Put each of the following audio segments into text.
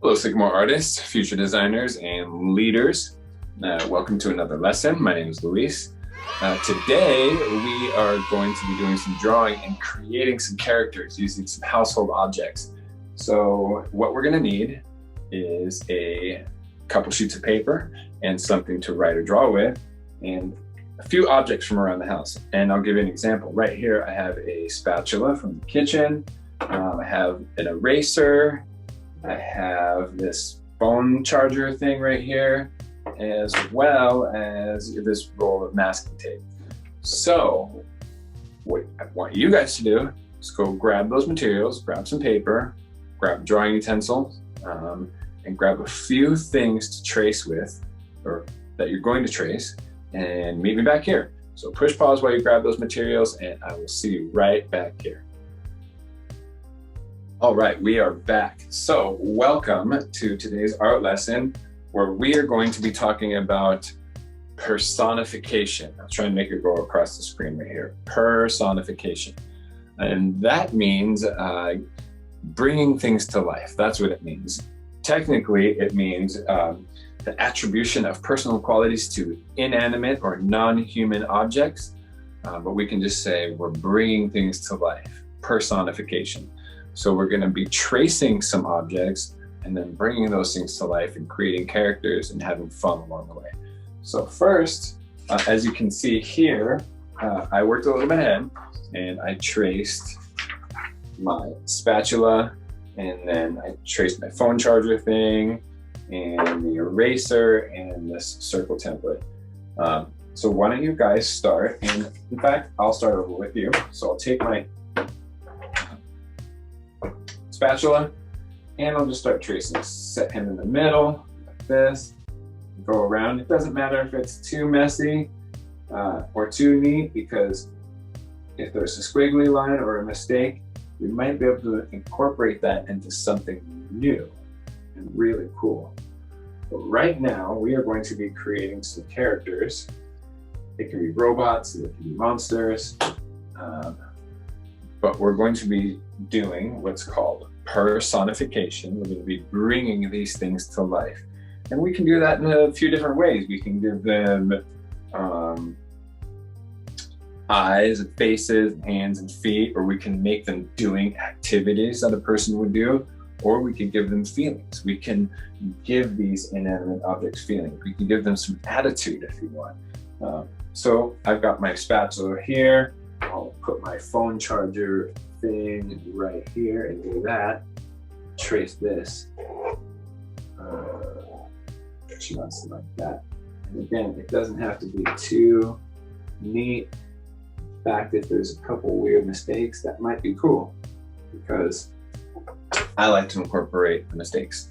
Hello, Sycamore artists, future designers, and leaders. Welcome to another lesson. My name is Luis. Today, we are going to be doing some drawing and creating some characters using some household objects. So what we're going to need is a couple sheets of paper and something to write or draw with, and a few objects from around the house. And I'll give you an example. Right here, I have a spatula from the kitchen. I have an eraser. I have this phone charger thing right here, as well as this roll of masking tape. So what I want you guys to do is go grab those materials, grab some paper, grab drawing utensils, and grab a few things to trace with, or that you're going to trace, and meet me back here. So push pause while you grab those materials, and I will see you right back here. All right, we are back. So welcome to today's art lesson, where we are going to be talking about personification. I'll try and make it go across the screen right here. Personification. And that means bringing things to life. That's what it means. Technically, it means the attribution of personal qualities to inanimate or non-human objects. But we can just say we're bringing things to life. Personification. So we're going to be tracing some objects and then bringing those things to life and creating characters and having fun along the way. So first, as you can see here, I worked a little bit ahead and I traced my spatula, and then I traced my phone charger thing and the eraser and this circle template. So why don't you guys start? And in fact, I'll start over with you. So I'll take my spatula, and I'll just start tracing. Set him in the middle, like this, go around. It doesn't matter if it's too messy or too neat, because if there's a squiggly line or a mistake, we might be able to incorporate that into something new and really cool. But right now, we are going to be creating some characters. It can be robots, it can be monsters, but we're going to be doing what's called personification. We're going to be bringing these things to life. And we can do that in a few different ways. We can give them eyes and faces, and hands and feet, or we can make them doing activities that a person would do, or we can give them feelings. We can give these inanimate objects feelings. We can give them some attitude if you want. So I've got my spatula here. I'll put my phone charger thing right here and do that. Trace this. Just like that. And again, it doesn't have to be too neat. In fact, if there's a couple weird mistakes, that might be cool, because I like to incorporate the mistakes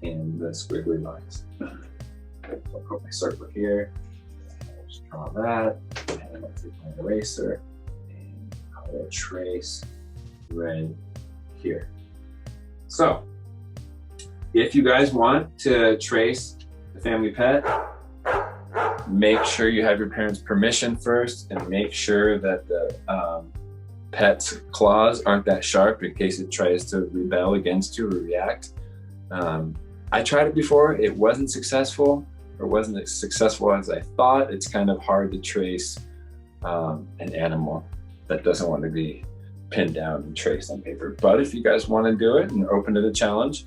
in the squiggly lines. I'll put my circle here. Just draw that, and I'll take my eraser and I'll trace right here. So if you guys want to trace the family pet, make sure you have your parents' permission first, and make sure that the pet's claws aren't that sharp in case it tries to rebel against you or react. I tried it before. It wasn't successful, or wasn't as successful as I thought. It's kind of hard to trace an animal that doesn't want to be pinned down and traced on paper. But if you guys want to do it and are open to the challenge,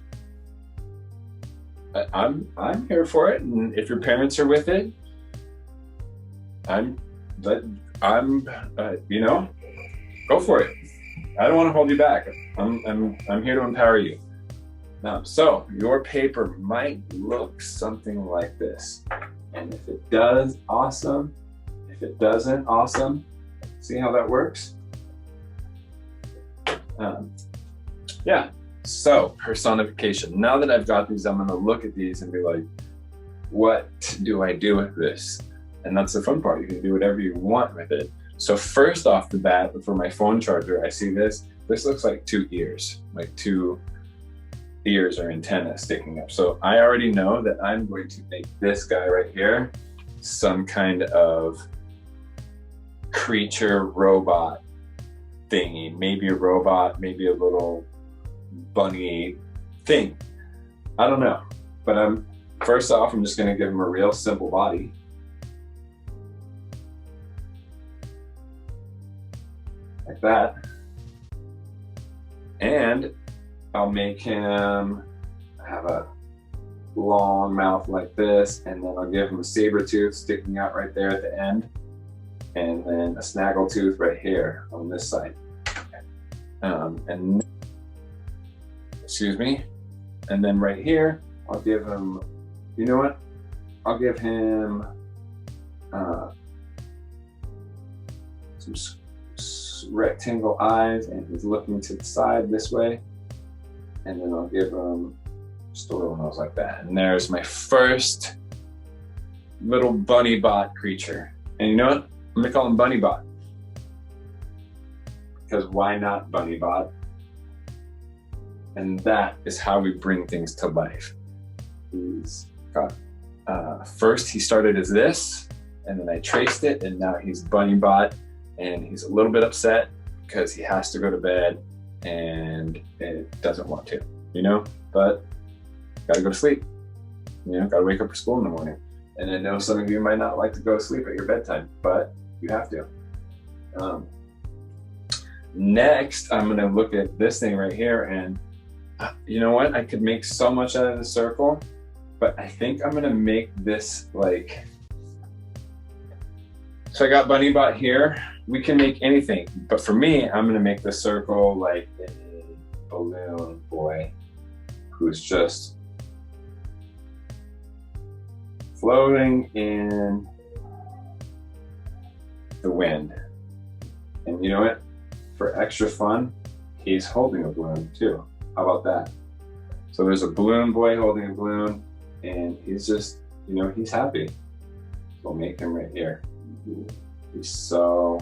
I'm here for it. And if your parents are with it, you know, go for it. I don't want to hold you back. I'm here to empower you. So your paper might look something like this, and if it does, awesome. If it doesn't, awesome. See how that works? Yeah. So personification. Now that I've got these, I'm going to look at these and be like, what do I do with this? And that's the fun part. You can do whatever you want with it. So first off the bat, for my phone charger, I see this. This looks like two ears, like two ears or antennas sticking up. So I already know that I'm going to make this guy right here some kind of creature robot thingy. Maybe a robot, maybe a little bunny thing. I don't know, but first off, I'm just gonna give him a real simple body. Like that. And I'll make him have a long mouth like this, and then I'll give him a saber tooth sticking out right there at the end, and then a snaggle tooth right here on this side. And excuse me. And then right here, I'll give him, you know what? I'll give him some rectangle eyes, and he's looking to the side this way. And then I'll give him just a little nose like that. And there's my first little bunny bot creature. And you know what? I'm gonna call him Bunny Bot. Because why not Bunny Bot? And that is how we bring things to life. He's got, first he started as this, and then I traced it, and now he's Bunny Bot, and he's a little bit upset because he has to go to bed and it doesn't want to, you know, but gotta go to sleep, you know, gotta wake up for school in the morning. And I know some of you might not like to go to sleep at your bedtime, but you have to. Next, I'm gonna look at this thing right here, and you know what? I could make so much out of the circle, but I think I'm gonna make this like, so I got Bunny Bot here. We can make anything, but for me, I'm gonna make the circle like a balloon boy who's just floating in the wind. And you know what? For extra fun, he's holding a balloon too. How about that? So there's a balloon boy holding a balloon, and he's just, you know, he's happy. So we'll make him right here. He's so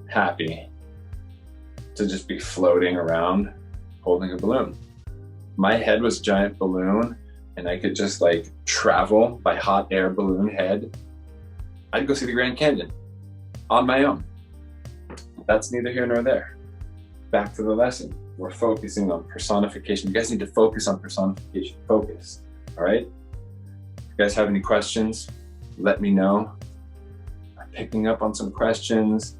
happy to just be floating around holding a balloon. My head was a giant balloon, and I could just like travel by hot air balloon head. I'd go see the Grand Canyon on my own. That's neither here nor there. Back to the lesson. We're focusing on personification. You guys need to focus on personification. Focus, all right? If you guys have any questions, let me know. I'm picking up on some questions.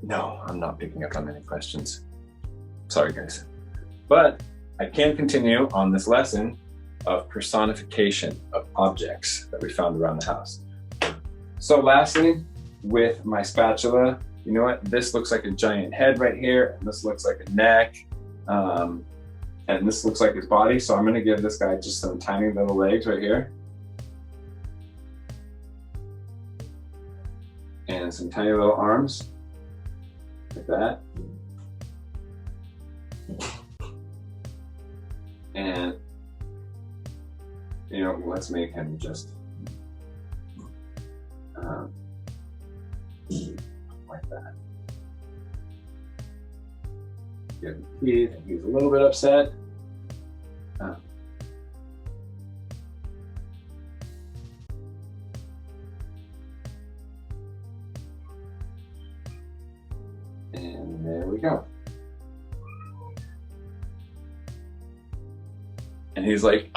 No, I'm not picking up on any questions. Sorry, guys. But I can continue on this lesson of personification of objects that we found around the house. So lastly, with my spatula, you know what? This looks like a giant head right here, and this looks like a neck, and this looks like his body. So I'm gonna give this guy just some tiny little legs right here. And some tiny little arms, like that. And, you know, let's make him just like that. Give him teeth, and he's a little bit upset. And there we go. And he's like,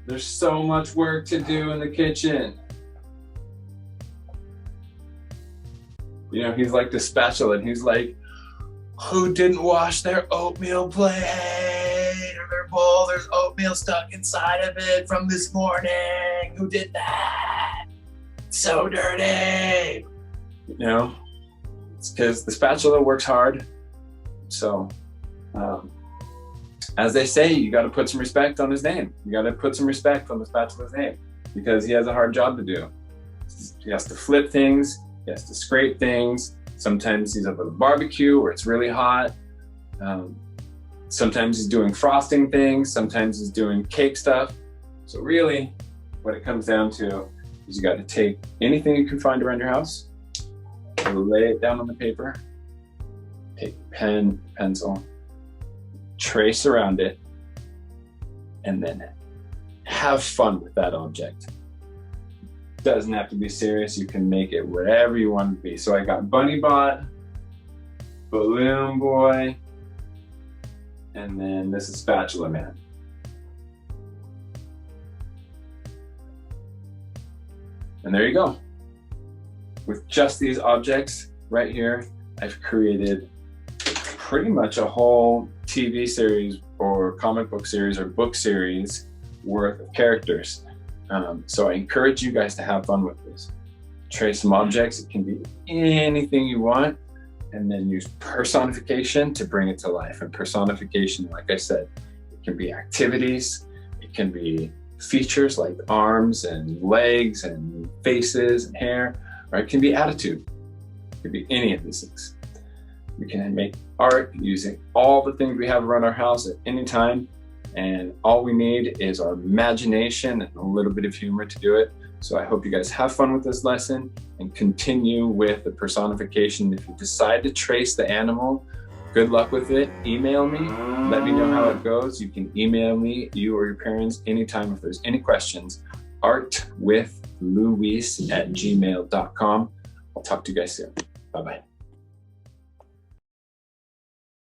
there's so much work to do in the kitchen. You know, he's like the spatula, and he's like, who didn't wash their oatmeal plate or their bowl? There's oatmeal stuck inside of it from this morning. Who did that? So dirty. You know, it's because the spatula works hard. So, as they say, you got to put some respect on his name. You got to put some respect on the spatula's name, because he has a hard job to do. He has to flip things. He has to scrape things. Sometimes he's up at a barbecue where it's really hot. Sometimes he's doing frosting things. Sometimes he's doing cake stuff. So really, what it comes down to is you got to take anything you can find around your house, lay it down on the paper, take a pen, pencil, trace around it, and then have fun with that object. Doesn't have to be serious. You can make it whatever you want it to be. So I got Bunny Bot, Balloon Boy, and then this is Spatula Man. And there you go. With just these objects right here, I've created pretty much a whole TV series or comic book series or book series worth of characters. So I encourage you guys to have fun with this. Trace some objects. It can be anything you want, and then use personification to bring it to life. And personification, like I said, it can be activities, it can be features like arms and legs and faces and hair, or it can be attitude. It could be any of these things. We can make art using all the things we have around our house at any time, and all we need is our imagination and a little bit of humor to do it. So I hope you guys have fun with this lesson and continue with the personification. If you decide to trace the animal, good luck with it. Email me, let me know how it goes. You can email me, you or your parents, anytime if there's any questions. artwithluis@gmail.com. I'll talk to you guys soon. Bye-bye.